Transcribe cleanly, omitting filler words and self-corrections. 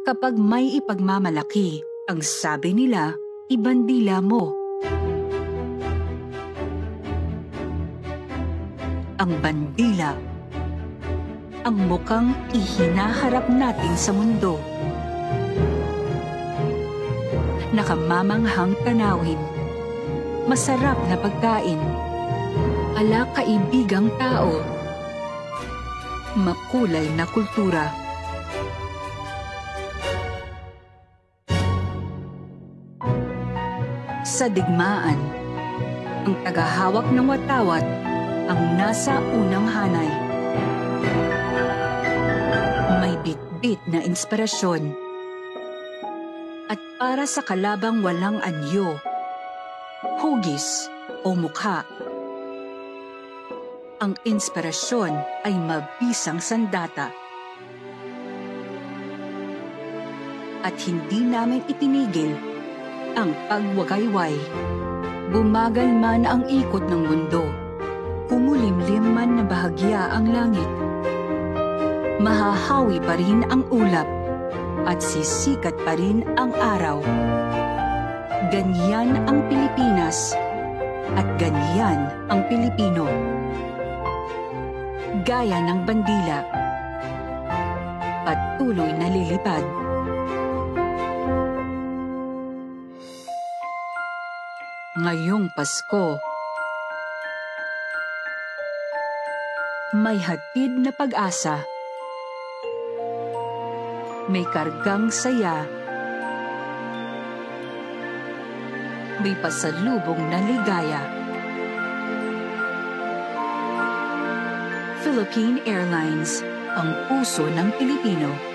Kapag may ipagmamalaki, ang sabi nila, ibandila mo. Ang bandila, ang mukhang ihinaharap natin sa mundo. Nakamamanghang tanawin, masarap na pagkain, ala kaibigang tao, makulay na kultura. Sa digmaan, ang tagahawak ng watawat ang nasa unang hanay. May bitbit na inspirasyon. At para sa kalabang walang anyo, hugis o mukha, ang inspirasyon ay mabisang sandata. At hindi namin itinigil ang pagwagayway. Bumagal man ang ikot ng mundo, kumulimlim man na bahagya ang langit, mahahawi pa rin ang ulap at sisikat pa rin ang araw. Ganyan ang Pilipinas at ganyan ang Pilipino. Gaya ng bandila, patuloy na lilipad. Ngayong Pasko, may hatid na pag-asa, may kargang saya, may pasalubong na ligaya. Philippine Airlines, ang puso ng Pilipino.